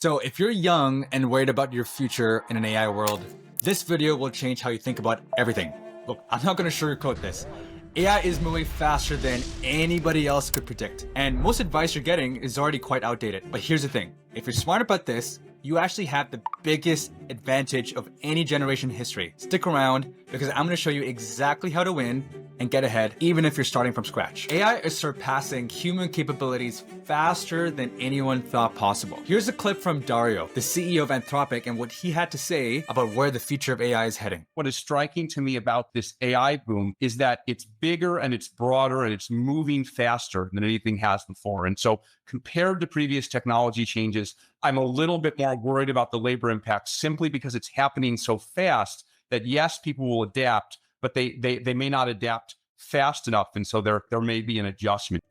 So if you're young and worried about your future in an AI world, this video will change how you think about everything. Look, I'm not going to sugarcoat this. AI is moving faster than anybody else could predict, and most advice you're getting is already quite outdated. But here's the thing, if you're smart about this, you actually have the biggest advantage of any generation in history. Stick around because I'm going to show you exactly how to win and get ahead, even if you're starting from scratch. AI is surpassing human capabilities faster than anyone thought possible. Here's a clip from Dario, the CEO of Anthropic, and what he had to say about where the future of AI is heading. What is striking to me about this AI boom is that it's bigger and it's broader and it's moving faster than anything has before. And so compared to previous technology changes, I'm a little bit more worried about the labor impact simply because it's happening so fast that yes, people will adapt, but they may not adapt fast enough. And so there may be an adjustment.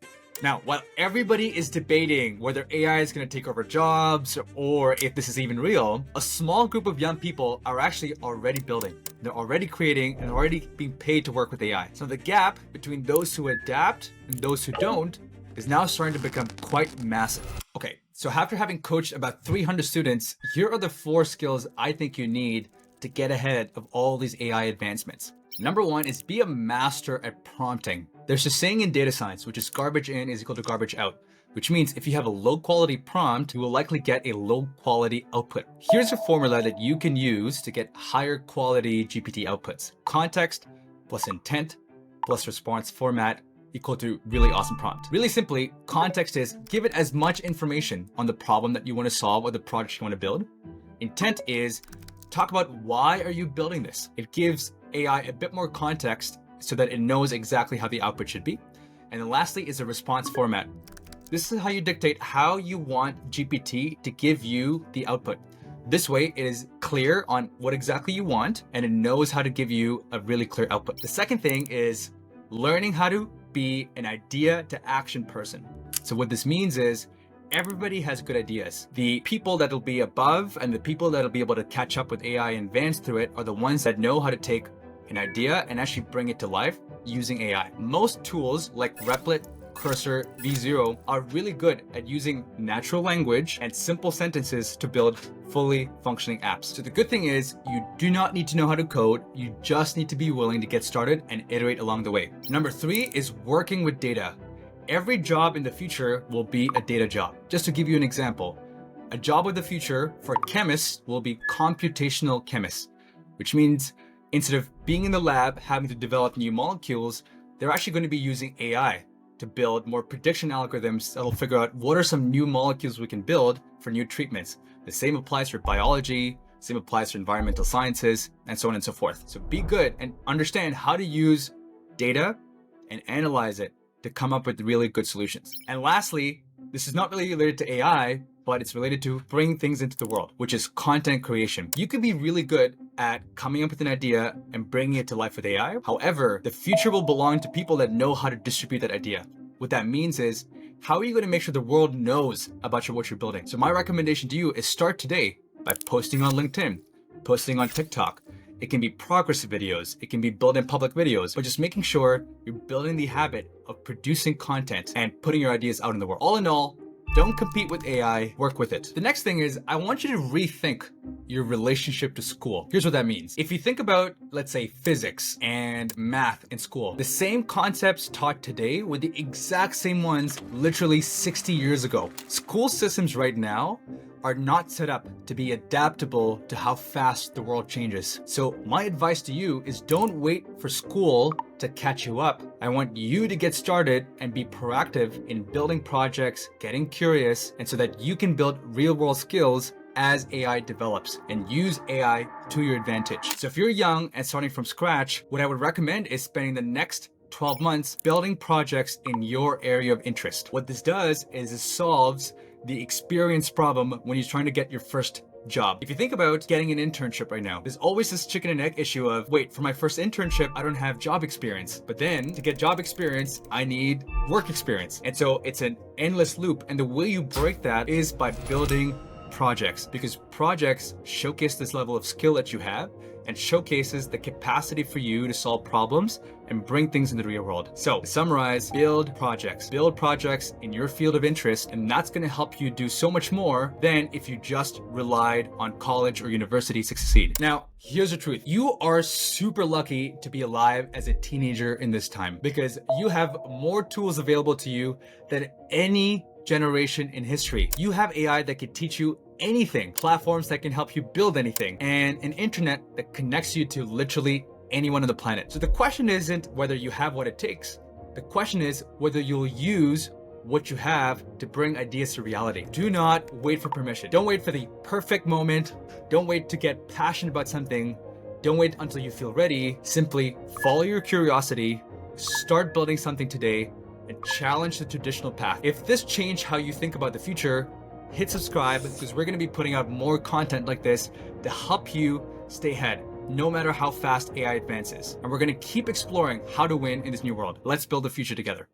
Now, while everybody is debating whether AI is going to take over jobs or if this is even real, a small group of young people are actually already building. They're already creating and already being paid to work with AI. So the gap between those who adapt and those who don't is now starting to become quite massive. Okay, so after having coached about 300 students, here are the 4 skills I think you need to get ahead of all these AI advancements. Number 1 is be a master at prompting. There's a saying in data science, which is garbage in is equal to garbage out, which means if you have a low quality prompt, you will likely get a low quality output. Here's a formula that you can use to get higher quality GPT outputs. Context plus intent plus response format equal to really awesome prompt. Really simply, context is give it as much information on the problem that you want to solve or the project you want to build. Intent is talk about why are you building this. It gives AI a bit more context so that it knows exactly how the output should be. And then lastly is a response format. This is how you dictate how you want GPT to give you the output. This way it is clear on what exactly you want and it knows how to give you a really clear output. The second thing is learning how to be an idea to action person. So what this means is everybody has good ideas. The people that'll be above and the people that'll be able to catch up with AI and advance through it are the ones that know how to take an idea and actually bring it to life using AI. Most tools like Replit, Cursor, V0 are really good at using natural language and simple sentences to build fully functioning apps. So the good thing is you do not need to know how to code. You just need to be willing to get started and iterate along the way. Number 3 is working with data. Every job in the future will be a data job. Just to give you an example, a job of the future for chemists will be computational chemists, which means instead of being in the lab having to develop new molecules, they're actually going to be using AI to build more prediction algorithms that'll figure out what are some new molecules we can build for new treatments. The same applies for biology, same applies for environmental sciences, and so on and so forth. So be good and understand how to use data and analyze it to come up with really good solutions. And lastly, this is not really related to AI, but it's related to bringing things into the world, which is content creation. You can be really good at coming up with an idea and bringing it to life with AI. However, the future will belong to people that know how to distribute that idea. What that means is, how are you going to make sure the world knows about what you're building? So my recommendation to you is start today by posting on LinkedIn, posting on TikTok. It can be progress videos, it can be building public videos, but just making sure you're building the habit of producing content and putting your ideas out in the world. All in all, don't compete with AI, work with it. The next thing is I want you to rethink your relationship to school. Here's what that means. If you think about, let's say, physics and math in school, the same concepts taught today were the exact same ones literally 60 years ago. School systems right now are not set up to be adaptable to how fast the world changes. So my advice to you is don't wait for school to catch you up. I want you to get started and be proactive in building projects, getting curious, and so that you can build real world skills as AI develops and use AI to your advantage. So if you're young and starting from scratch, what I would recommend is spending the next 12 months building projects in your area of interest. What this does is it solves the experience problem when you're trying to get your first job. If you think about getting an internship right now, there's always this chicken and egg issue of, wait, for my first internship, I don't have job experience. But then to get job experience, I need work experience. And so it's an endless loop. And the way you break that is by building projects, because projects showcase this level of skill that you have and showcases the capacity for you to solve problems and bring things into the real world. So to summarize, build projects in your field of interest, and that's going to help you do so much more than if you just relied on college or university to succeed. Now, here's the truth. You are super lucky to be alive as a teenager in this time, because you have more tools available to you than any generation in history. You have AI that can teach you anything, platforms that can help you build anything, and an internet that connects you to literally anyone on the planet. So the question isn't whether you have what it takes. The question is whether you'll use what you have to bring ideas to reality. Do not wait for permission. Don't wait for the perfect moment. Don't wait to get passionate about something. Don't wait until you feel ready. Simply follow your curiosity, start building something today, and challenge the traditional path. If this changed how you think about the future, hit subscribe, because we're going to be putting out more content like this to help you stay ahead, no matter how fast AI advances. And we're going to keep exploring how to win in this new world. Let's build the future together.